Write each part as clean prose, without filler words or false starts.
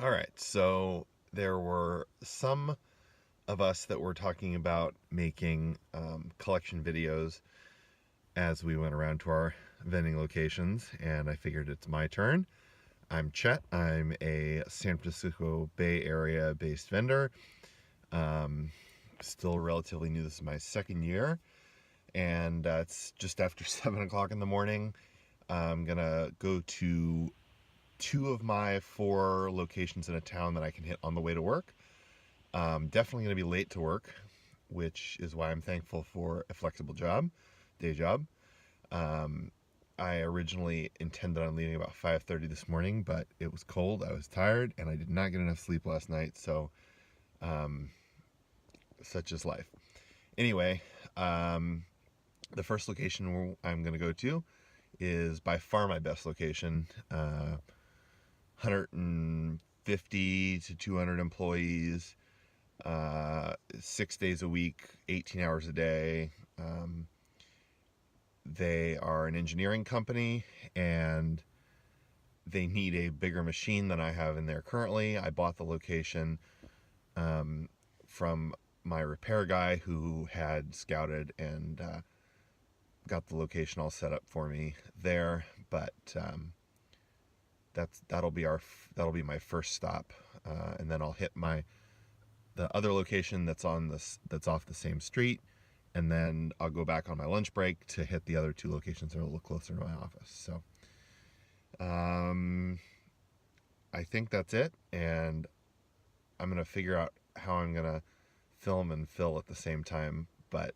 All right, so there were some of us that were talking about making collection videos as we went around to our vending locations, and I figured it's my turn. I'm Chet. I'm a San Francisco Bay Area based vendor. Um, Still relatively new. This is my second year, and it's just after 7 o'clock in the morning. I'm gonna go to two of my four locations in a town that I can hit on the way to work. Definitely going to be late to work, which is why I'm thankful for a flexible day job. Um, I originally intended on leaving about 5:30 this morning, but it was cold, I was tired, and I did not get enough sleep last night, so um, such is life. Anyway, the first location I'm going to go to is by far my best location. 150 to 200 employees, 6 days a week, 18 hours a day. They are an engineering company, and they need a bigger machine than I have in there currently. I bought the location from my repair guy who had scouted and got the location all set up for me there. But that'll be my first stop, and then I'll hit the other location that's off the same street, and then I'll go back on my lunch break to hit the other two locations that are a little closer to my office. So I think that's it, and I'm gonna figure out how I'm gonna film and fill at the same time, but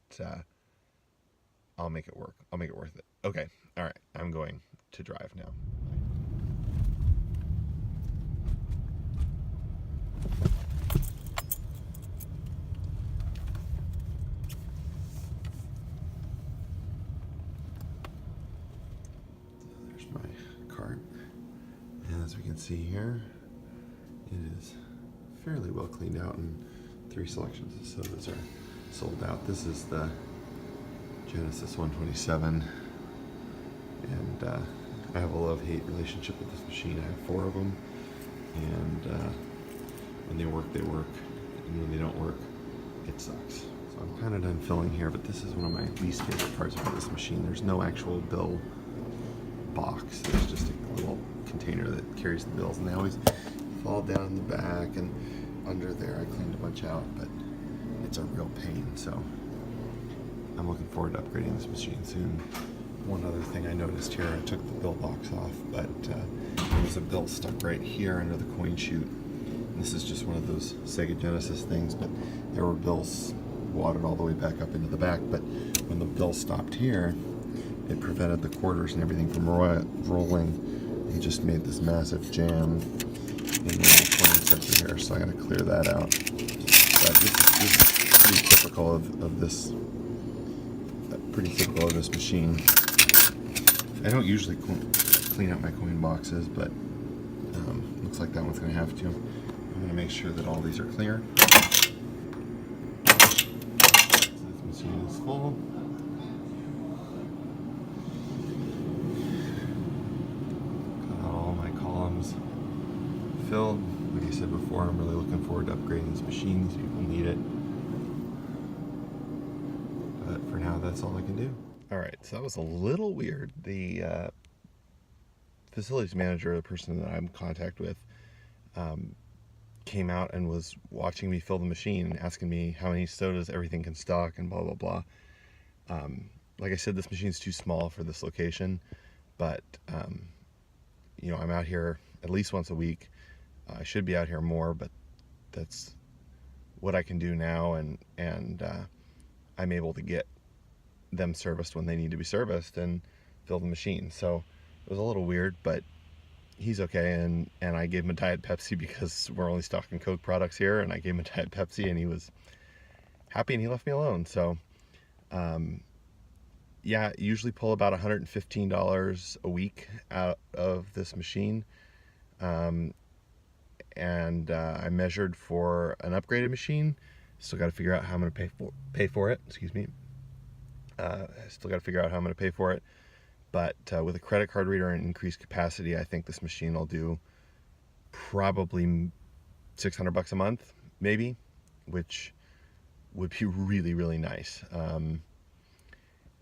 I'll make it work. I'll make it worth it. Okay, all right, I'm going to drive now. There's my cart, and as we can see here, it is fairly well cleaned out in 3 selections. So those are sold out. This is the Genesis 127, and I have a love-hate relationship with this machine. I have 4 of them, and when they work, they work, and when they don't work, it sucks. So I'm kind of done filling here, but this is one of my least favorite parts about this machine. There's no actual bill box. There's just a little container that carries the bills, and they always fall down in the back and under there. I cleaned a bunch out, but it's a real pain, so I'm looking forward to upgrading this machine soon. One other thing I noticed here, I took the bill box off, but there was a bill stuck right here under the coin chute. This is just one of those Sega Genesis things, but there were bills wadded all the way back up into the back, but when the bill stopped here, it prevented the quarters and everything from rolling. He just made this massive jam in the coin sector here, so I gotta clear that out. But this is pretty typical of this. Pretty typical of this machine. I don't usually clean out my coin boxes, but looks like that one's going to have to. I'm going to make sure that all these are clear. So this machine is full. Got all my columns filled. Like I said before, I'm really looking forward to upgrading this machine. These people need it. But for now, that's all I can do. All right, so that was a little weird. The facilities manager, the person that I'm in contact with, came out and was watching me fill the machine and asking me how many sodas everything can stock and blah, blah, blah. Like I said, this machine's too small for this location, but, I'm out here at least once a week. I should be out here more, but that's what I can do now, and I'm able to get them serviced when they need to be serviced and fill the machine. So it was a little weird, but he's okay, and I gave him a Diet Pepsi because we're only stocking Coke products here, and I gave him a Diet Pepsi, and he was happy, and he left me alone. So yeah, usually pull about $115 a week out of this machine, and I measured for an upgraded machine. Still got to figure out how I'm going to pay for it. Excuse me. I still got to figure out how I'm going to pay for it. But with a credit card reader and increased capacity, I think this machine will do probably $600 a month, maybe, which would be really, really nice.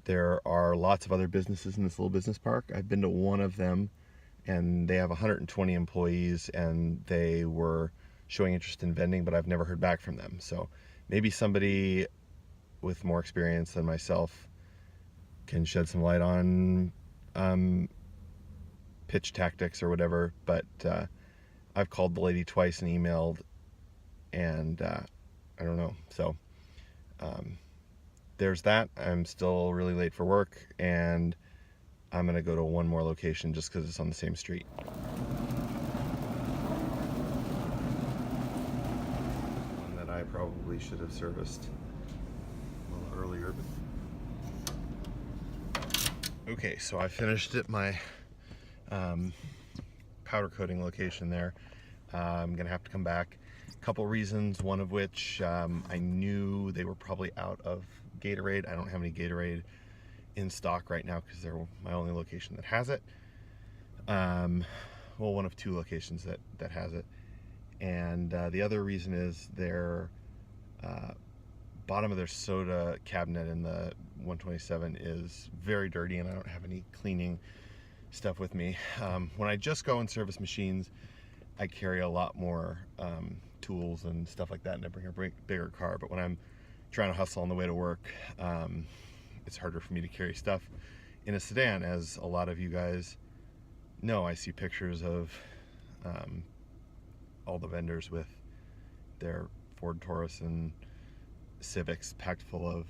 There are lots of other businesses in this little business park. I've been to one of them, and they have 120 employees, and they were showing interest in vending, but I've never heard back from them. So maybe somebody with more experience than myself can shed some light on pitch tactics or whatever. But I've called the lady twice and emailed, and I don't know. So there's that. I'm still really late for work, and I'm gonna go to one more location just because it's on the same street. One that I probably should have serviced a little earlier. Okay, so I finished at my powder coating location there. I'm gonna have to come back. A couple reasons, one of which I knew they were probably out of Gatorade. I don't have any Gatorade in stock right now because they're my only location that has it. Well, one of two locations that has it. And the other reason is their bottom of their soda cabinet in the 127 is very dirty, and I don't have any cleaning stuff with me. When I just go and service machines, I carry a lot more tools and stuff like that, and I bring a bigger car. But when I'm trying to hustle on the way to work, it's harder for me to carry stuff in a sedan. As a lot of you guys know, I see pictures of all the vendors with their Ford Taurus and Civics packed full of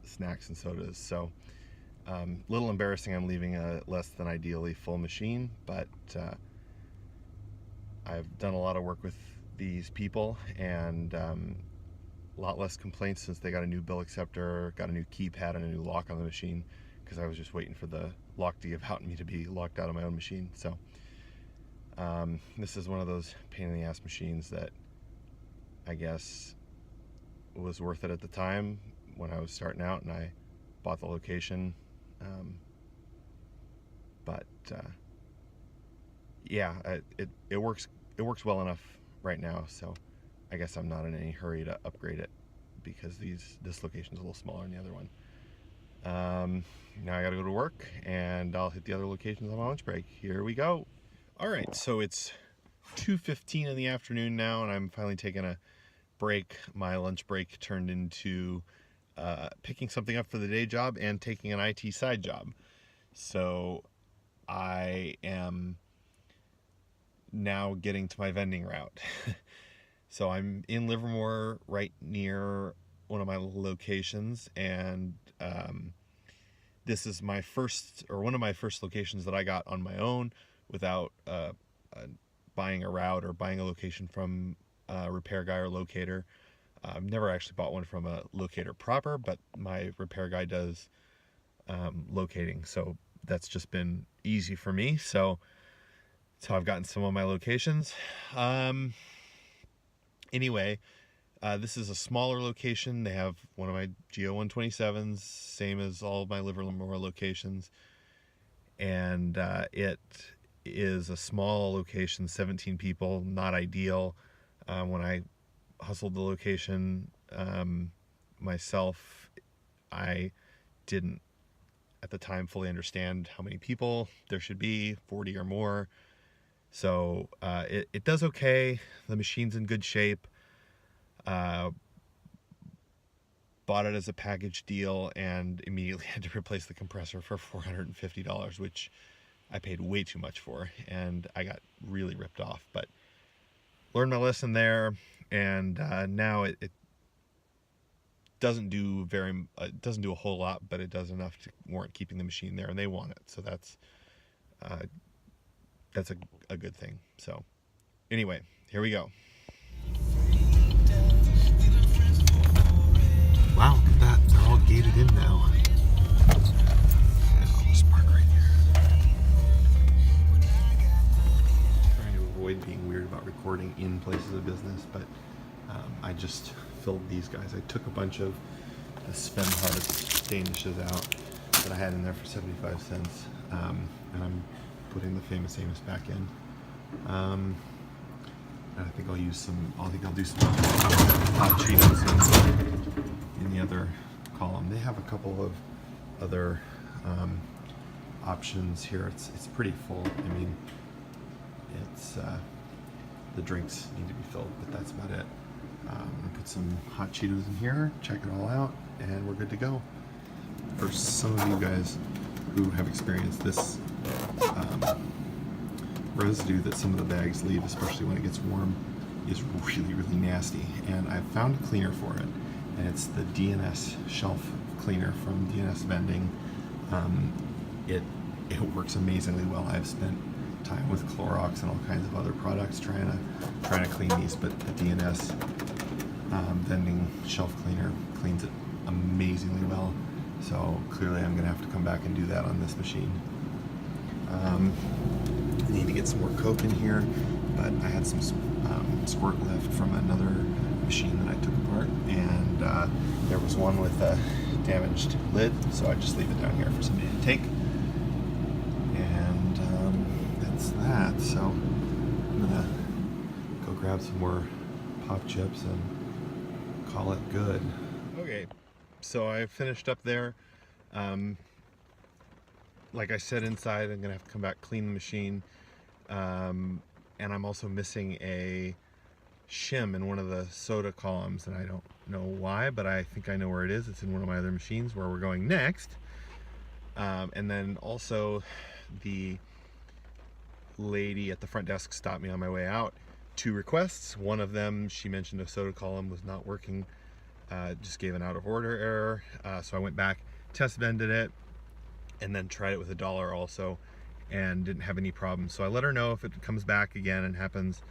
snacks and sodas. So little embarrassing I'm leaving a less than ideally full machine, but I've done a lot of work with these people, and a lot less complaints since they got a new bill acceptor, got a new keypad, and a new lock on the machine, because I was just waiting for the lock to give out and me to be locked out of my own machine. So this is one of those pain in the ass machines that I guess was worth it at the time when I was starting out and I bought the location. But yeah, it works well enough right now, so I guess I'm not in any hurry to upgrade it because this location is a little smaller than the other one. Now I gotta go to work, and I'll hit the other locations on my lunch break. Here we go. All right, so it's 2:15 in the afternoon now, and I'm finally taking a break. My lunch break turned into picking something up for the day job and taking an IT side job. So I am now getting to my vending route. So I'm in Livermore, right near one of my locations, and this is my first, or one of my first locations that I got on my own without buying a route or buying a location from a repair guy or locator. I've never actually bought one from a locator proper, but my repair guy does locating, so that's just been easy for me. So that's how I've gotten some of my locations. Anyway, this is a smaller location. They have one of my Geo 127s, same as all of my Livermore locations, and it is a small location, 17 people, not ideal. When I hustled the location myself, I didn't at the time fully understand how many people there should be, 40 or more. So it does okay. The machine's in good shape. Bought it as a package deal and immediately had to replace the compressor for $450, which I paid way too much for, and I got really ripped off. But learned my lesson there, and now it doesn't do a whole lot, but it does enough to warrant keeping the machine there, and they want it. So that's a good thing. So anyway, here we go. Wow, look at that. They're all gated in now. I'll just park right here. Trying to avoid being weird about recording in places of business, but I just filled these guys. I took a bunch of the Sven Hartz Danishes out that I had in there for 75 cents, and I'm putting the Famous Amos back in. And I think I'll use some. I think I'll do some hot Cheetos in the other column. They have a couple of other options here. It's pretty full. I mean, it's the drinks need to be filled, but that's about it. I'm gonna put some hot Cheetos in here, check it all out, and we're good to go. For some of you guys who have experienced this residue that some of the bags leave, especially when it gets warm, is really, really nasty. And I've found a cleaner for it, and it's the DNS shelf cleaner from DNS Vending. It works amazingly well. I've spent time with Clorox and all kinds of other products trying to clean these, but the DNS Vending shelf cleaner cleans it amazingly well. So clearly I'm gonna have to come back and do that on this machine. I need to get some more Coke in here, but I had some squirt left from another machine that I took apart, and there was one with a damaged lid, so I just leave it down here for somebody to take. And that's that. So I'm gonna go grab some more pop chips and call it good. Okay, so I finished up there. Like I said, inside I'm gonna have to come back, clean the machine, and I'm also missing a shim in one of the soda columns, and I don't know why, but I think I know where it is. It's in one of my other machines where we're going next. And then also the lady at the front desk stopped me on my way out. 2 requests. One of them, she mentioned a soda column was not working, just gave an out of order error. So I went back, test vended it, and then tried it with $1 also, and didn't have any problems. So I let her know if it comes back again and happens,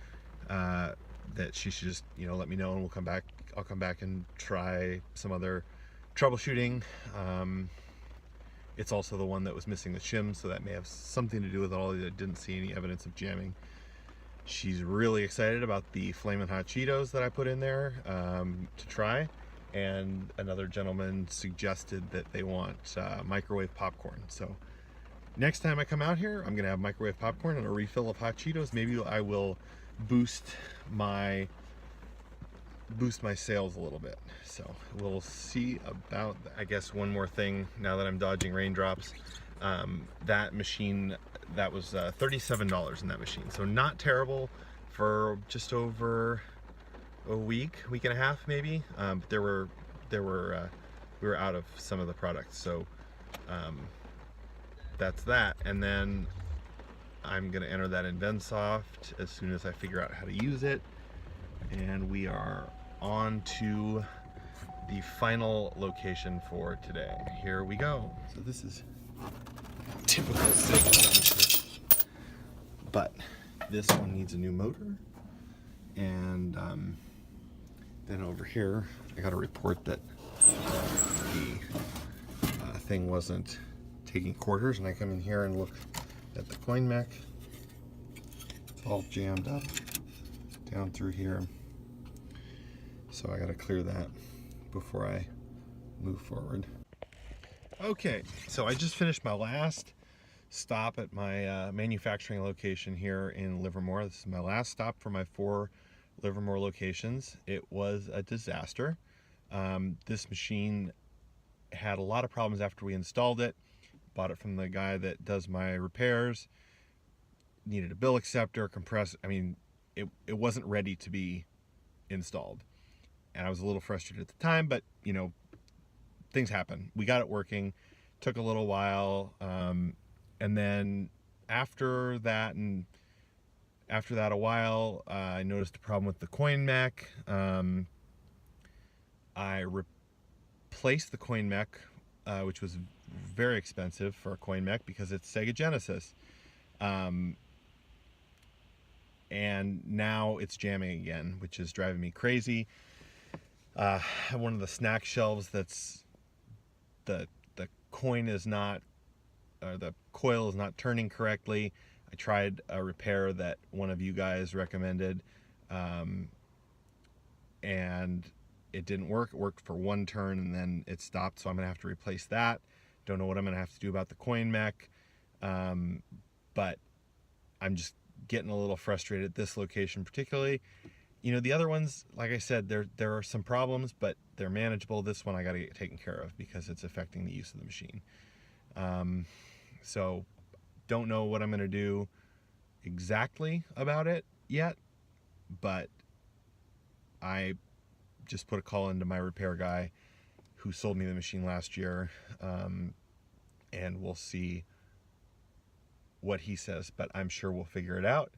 that she should just, let me know, and I'll come back and try some other troubleshooting. It's also the one that was missing the shim, so that may have something to do with it all. I didn't see any evidence of jamming. She's really excited about the Flamin' Hot Cheetos that I put in there to try. And another gentleman suggested that they want microwave popcorn. So next time I come out here, I'm gonna have microwave popcorn and a refill of hot Cheetos. Maybe I will boost my sales a little bit. So we'll see about, I guess, one more thing now that I'm dodging raindrops. That machine, that was $37 in that machine. So not terrible for just over a week and a half maybe. But we were out of some of the products. So that's that. And then I'm gonna enter that in Vensoft as soon as I figure out how to use it. And we are on to the final location for today. Here we go. So this is typical safety, but this one needs a new motor. And then over here, I got a report that the thing wasn't taking quarters, and I come in here and look at the coin mech. It's all jammed up down through here. So I gotta clear that before I move forward. Okay, so I just finished my last stop at my manufacturing location here in Livermore. This is my last stop for my 4 Livermore locations. It was a disaster. This machine had a lot of problems after we installed it. Bought it from the guy that does my repairs. Needed a bill acceptor, compressor. I mean, it wasn't ready to be installed. And I was a little frustrated at the time, but things happen. We got it working. Took a little while, and then after that a while, I noticed a problem with the coin mech. I replaced the coin mech, which was very expensive for a coin mech because it's Sega Genesis. And now it's jamming again, which is driving me crazy. One of the snack shelves that's the coin is not, or the coil is not turning correctly. I tried a repair that one of you guys recommended, and it didn't work. It worked for 1 turn and then it stopped, so I'm gonna have to replace that. Don't know what I'm gonna have to do about the coin mech, but I'm just getting a little frustrated at this location particularly. You know, the other ones, like I said, there are some problems, but they're manageable. This one I got to get taken care of because it's affecting the use of the machine. So don't know what I'm going to do exactly about it yet, but I just put a call into my repair guy who sold me the machine last year, and we'll see what he says, but I'm sure we'll figure it out.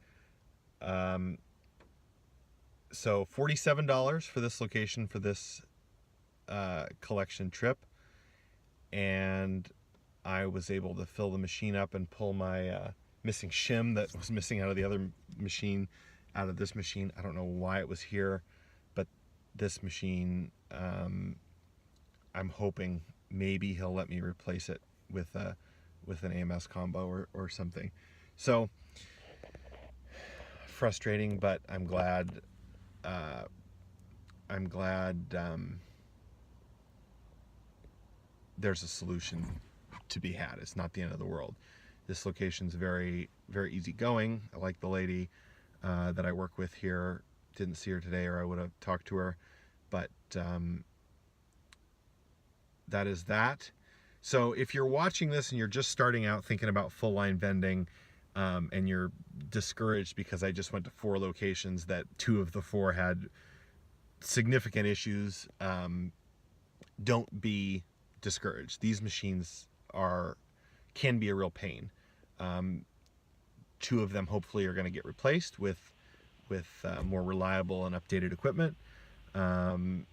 So $47 for this location for this collection trip, and I was able to fill the machine up and pull my missing shim that was missing out of the other machine out of this machine. I don't know why it was here, but this machine, I'm hoping maybe he'll let me replace it with an AMS combo or something. So frustrating, but I'm glad there's a solution to be had. It's not the end of the world. This location's very, very easygoing. I like the lady that I work with here. Didn't see her today, or I would have talked to her. But that is that. So if you're watching this and you're just starting out thinking about full line vending, and you're discouraged because I just went to 4 locations that 2 of the 4 had significant issues, don't be discouraged. These machines can be a real pain. 2 of them hopefully are going to get replaced with more reliable and updated equipment, and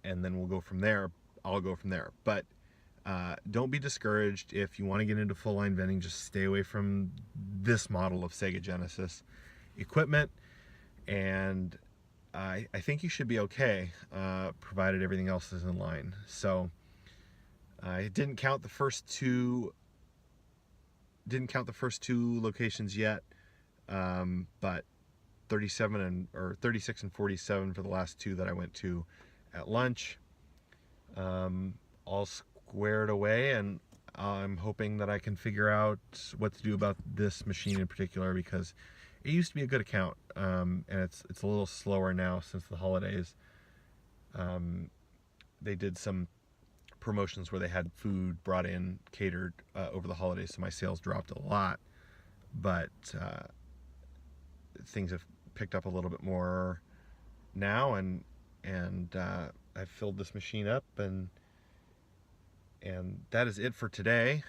then we'll go from there. I'll go from there. But don't be discouraged. If you want to get into full line vending, just stay away from this model of Sega Genesis equipment, and I think you should be okay, provided everything else is in line. So I didn't count the first two locations yet, but 36 and 47 for the last 2 that I went to at lunch, all squared away, and I'm hoping that I can figure out what to do about this machine in particular, because it used to be a good account, and it's a little slower now since the holidays. They did some promotions where they had food brought in catered over the holidays, so my sales dropped a lot, but things have picked up a little bit more now, and I've filled this machine up, and that is it for today.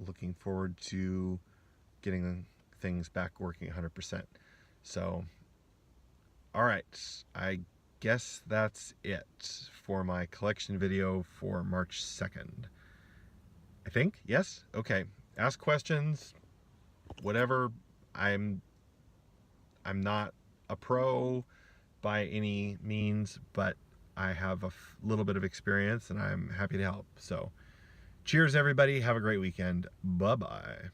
Looking forward to getting things back working 100%. So, all right, I guess that's it for my collection video for March 2nd. I think, yes? Okay. Ask questions, whatever. I'm not a pro by any means, but I have a little bit of experience, and I'm happy to help. So cheers, everybody. Have a great weekend. Bye-bye.